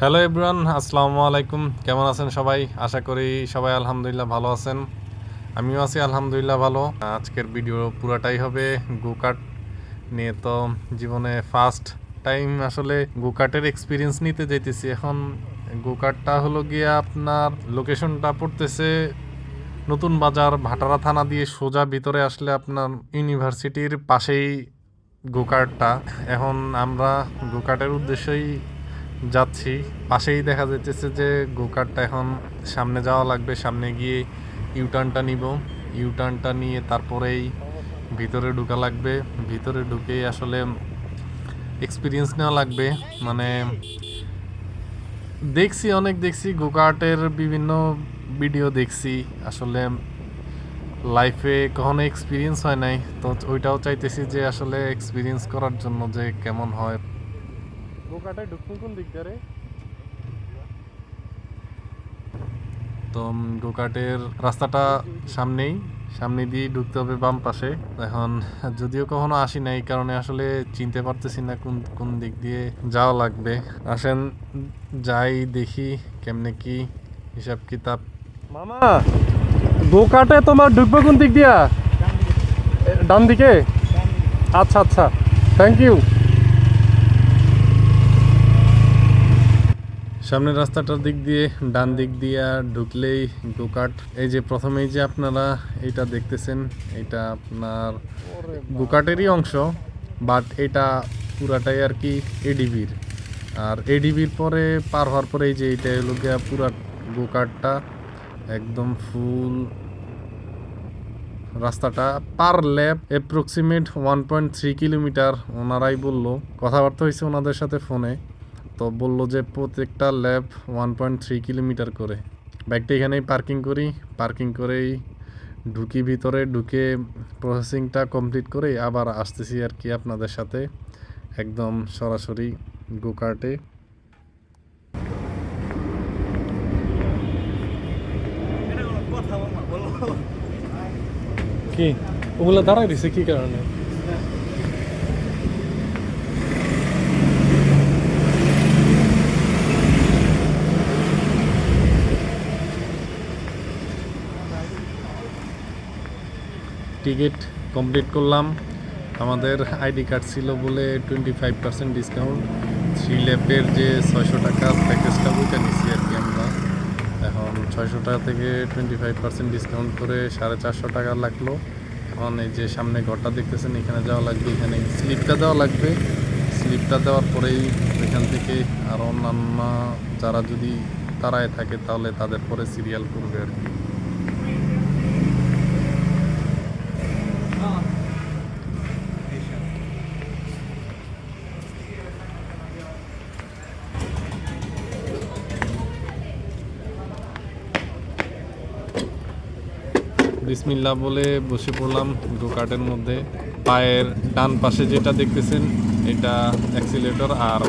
Hello everyone, আসসালামু আলাইকুম। কেমন আছেন সবাই? আশা করি সবাই আলহামদুলিল্লাহ ভালো আছেন। আমিও আছি আলহামদুলিল্লাহ ভালো। আজকের ভিডিও পুরাটাই হবে গোকার্ট নিয়ে। তো জীবনে ফার্স্ট টাইম আসলে গোকার্টের এক্সপিরিয়েন্স নিতে যাইতেছি। এখন গোকার্টটা হলো গিয়ে আপনার লোকেশনটা পড়তেছে নতুন বাজার ভাটারা থানা দিয়ে সোজা ভিতরে আসলে আপনার ইউনিভার্সিটির পাশেই গোকার্টটা। এখন আমরা গোকার্টের উদ্দেশ্যেই যাচ্ছি। পাশেই দেখা যাইতেছে যে গোকার্টটা এখন সামনে যাওয়া লাগবে। সামনে গিয়ে ইউটার্নটা নিব। ইউটার্নটা নিয়ে তারপরেই ভিতরে ঢোকা লাগবে। ভিতরে ঢুকেই আসলে এক্সপিরিয়েন্স নেওয়া লাগবে। মানে দেখছি গোকার্টের বিভিন্ন ভিডিও দেখছি, আসলে লাইফে কখনো এক্সপিরিয়েন্স হয় নাই। তো ওইটাও চাইতেছি যে আসলে এক্সপিরিয়েন্স করার জন্য যে কেমন হয়। গোকার্টে ঢুকবো কোন দিক দিয়ে? তো গোকার্টের রাস্তাটা সামনে দিয়ে ঢুকতে হবে বাম পাশে। এখন যদিও কখনো আসি না, এই কারণে আসলে চিনতে পারতেছি না কোন কোন দিক দিয়ে যাওয়া লাগবে। আসেন যাই, দেখি কেমনে কি হিসাব কিতাব। মামা, গোকার্টে তোমার ঢুকবো কোন দিক দিয়া? ডান দিকে? আচ্ছা আচ্ছা, থ্যাংক ইউ। সামনের রাস্তাটার দিক দিয়ে ডান দিক দিয়ে ঢুকলেই গোকার্ট। এই যে প্রথমেই যে আপনারা এটা দেখতেছেন, এটা আপনার গোকার্টেরই অংশ, বাট এটা পুরাটাই আর কি এডিবির। আর এডিবির পরে পার হওয়ার পরে এই যে এটা হলো গিয়া পুরা গোকার্টটা একদম ফুল। রাস্তাটা পার ল্যাব অ্যাপ্রক্সিমেট 1.3 কিলোমিটার ওনারাই বললো। কথাবার্তা হয়েছে ওনাদের সাথে ফোনে। তো বললো যে প্রত্যেকটা ল্যাব 1.3 কিলোমিটার করে। বাইকটা এখানেই পার্কিং করি, পার্কিং করেই ঢুকি ভিতরে। ঢুকে প্রসেসিংটা কমপ্লিট করে আবার আসতেছি আর কি আপনাদের সাথে একদম সরাসরি গোকার্টে। কি ওগুলো দাঁড়াই দিছে কি কারণে? টিকিট কমপ্লিট করলাম। আমাদের আইডি কার্ড ছিল বলে 25% ডিসকাউন্ট। 3 ল্যাপের যে 600 টাকা প্যাকেজটা ওইটা নিচ্ছি আর কি আমরা। এখন 600 টাকা থেকে 25% ডিসকাউন্ট করে 450 টাকা লাগলো। এখন এই যে সামনে ঘরটা দেখতেছেন, এখানে যাওয়া লাগবে। এখানে স্লিপটা দেওয়া লাগবে। স্লিপটা দেওয়ার পরেই এখান থেকে আর অন্যান্য যারা যদি তারায় থাকে তাহলে তাদের পরে সিরিয়াল করবে আর কি। বিসমিল্লাহ বলে বসে পড়লাম গোকার্টের মধ্যে। পায়ের ডান পাশে যেটা দেখতেছেন এটা অ্যাক্সিলেটর, আর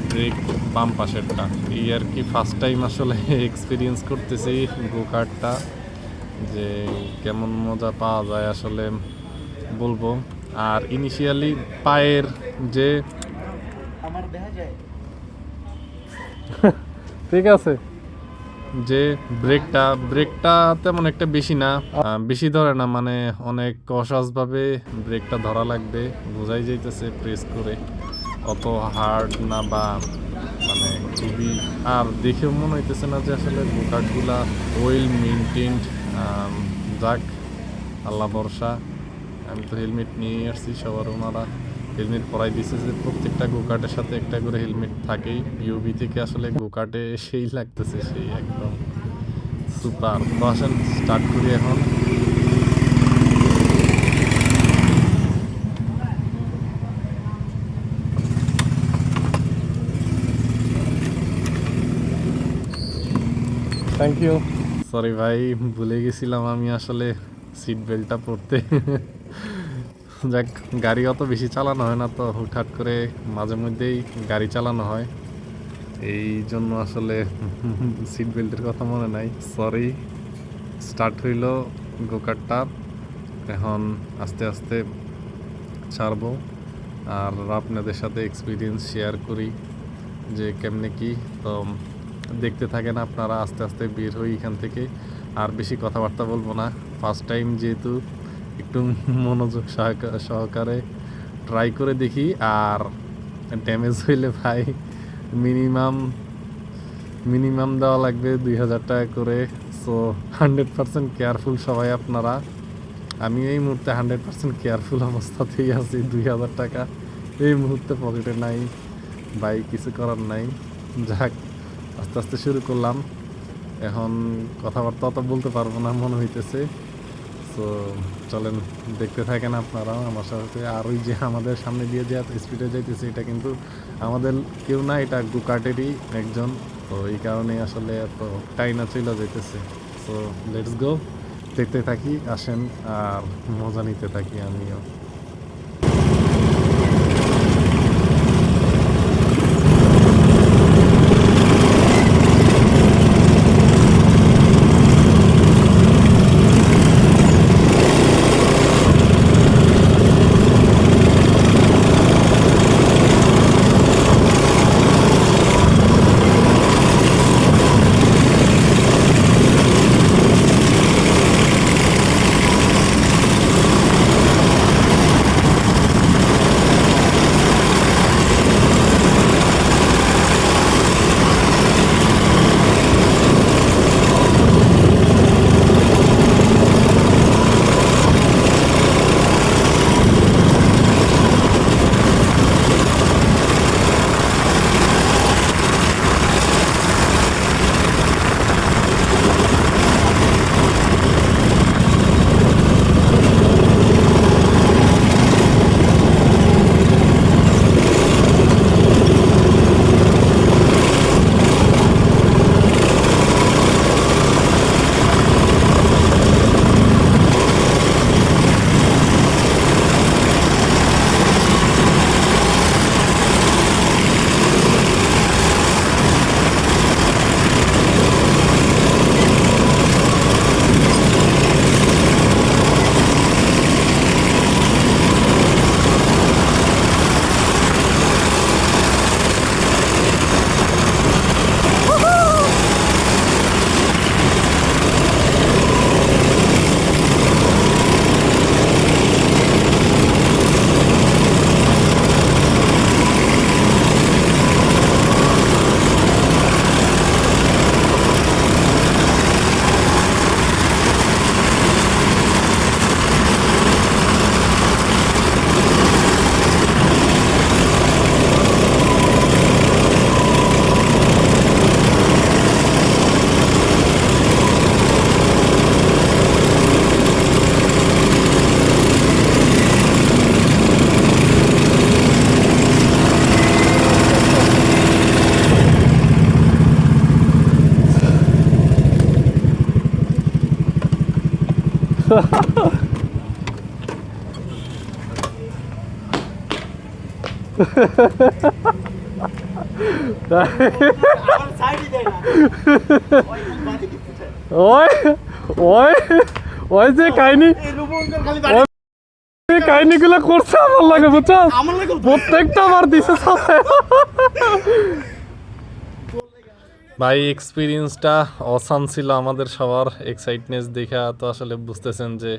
ব্রেক বাম পাশেরটা। এই আর কি ফার্স্ট টাইম আসলে এক্সপিরিয়েন্স করতেছি গোকার্টটা, যে কেমন মজা পাওয়া যায় আসলে বলবো। আর ইনিশিয়ালি পায়ের যে ঠিক আছে যে ব্রেকটা তেমন একটা বেশি না, বেশি ধরে না, মানে অনেক সহজভাবে ব্রেকটা ধরা লাগবে। বোঝাই যাইতেছে প্রেস করে, অত হার্ড না বা মানে খুবই। আর দেখেও মনে হইতেছে না যে আসলে গোকার্টগুলা ওয়েল মেনটেন্ড। যাক, আল্লাহ ভরসা। আমি তো হেলমেট নিয়ে আসছি, সবার ওনারা হেলমেট পরাই দিচ্ছে যে প্রত্যেকটা গোকার্টের সাথে একটা করে হেলমেট থাকেই। পিওবি থেকে আসলে গোকার্টে সেই লাগতেছে, সেই একদম সুপার। তো আসেন স্টার্ট করি এখন। Thank you. সরি ভাই, ভুলে গেছিলাম আমি আসলে সিট বেল্টটা পরতে। যাক, গাড়ি অত বেশি চালানো হয় না, তো হুটহাট করে মাঝে মধ্যেই গাড়ি চালানো হয়, এই জন্য আসলে সিট বেল্টের কথা মনে নাই। সরি। স্টার্ট হইল গোকার্টটা। এখন আস্তে আস্তে ছাড়বো আর আপনাদের সাথে এক্সপিরিয়েন্স শেয়ার করি। যে কেমনে কি। তো দেখতে থাকেন আপনারা, আস্তে আস্তে বের হই এখান থেকে। আর বেশি কথাবার্তা বলবো না, ফার্স্ট টাইম যেহেতু একটু মনোযোগ সহকারে ট্রাই করে দেখি। আর ড্যামেজ হইলে ভাই মিনিমাম মিনিমাম দেওয়া লাগবে 2000 টাকা করে। সো 100% কেয়ারফুল সবাই আপনারা। আমি এই মুহূর্তে 100% কেয়ারফুল অবস্থাতেই আছি। 2000 টাকা এই মুহূর্তে পকেটে নাই ভাই, কিছু করার নাই। যাক, আস্তে আস্তে শুরু করলাম। এখন কথাবার্তা অত বলতে পারবো না মনে হইতেছে। সো চলেন দেখতে থাকেন আপনারাও আমার সাথে। আর ওই যে আমাদের সামনে দিয়ে যে স্পিডে যাইতেছে, এটা কিন্তু আমাদের কেউ না, এটা গোকার্টেরই একজন। তো এই কারণে আসলে এত টাইনা চলে যাইতেছে। সো লেটস গো, দেখতে থাকি, আসেন আর মজা নিতে থাকি আমিও। ওই ওই ওই যে কাহিনী, কাহিনীগুলো করছে আমার লাগে, বুঝছো? প্রত্যেকটা বার দিছে ভাই। এক্সপিরিয়েন্সটা অসাম ছিল আমাদের সবার। এক্সাইটনেস দেখা তো আসলে বুঝতেছেন যে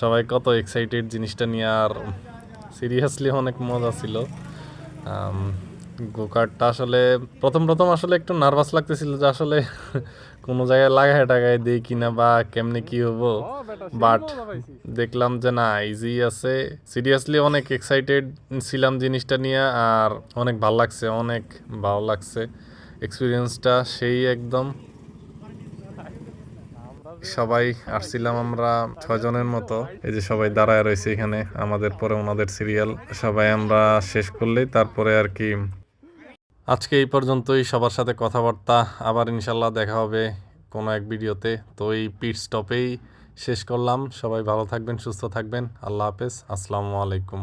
সবাই কত এক্সাইটেড জিনিসটা নিয়ে। আর সিরিয়াসলি অনেক মজা ছিল। গোকার্টটা আসলে প্রথম প্রথম আসলে একটু নার্ভাস লাগতেছিল যে আসলে কোনো জায়গায় লাগায় টাগায় দিই কিনা বা কেমনে কি হবো। বাট দেখলাম যে না, ইজি আছে। সিরিয়াসলি অনেক এক্সাইটেড ছিলাম জিনিসটা নিয়ে। আর অনেক ভালো লাগছে, অনেক ভালো লাগছে এক্সপিরিয়েন্সটা সেই একদম। সবাই আসছিলাম আমরা 6 জনের মতো। এই যে সবাই দাঁড়ায় রয়েছে এখানে, আমাদের পরে ওনাদের সিরিয়াল। সবাই আমরা শেষ করলেই তারপরে আর কি। আজকে এই পর্যন্তই। সবার সাথে কথাবার্তা আবার ইনশাল্লাহ দেখা হবে কোনো এক ভিডিওতে। তো এই পিট স্টপেই শেষ করলাম। সবাই ভালো থাকবেন, সুস্থ থাকবেন। আল্লাহ হাফেজ, আসসালামু আলাইকুম।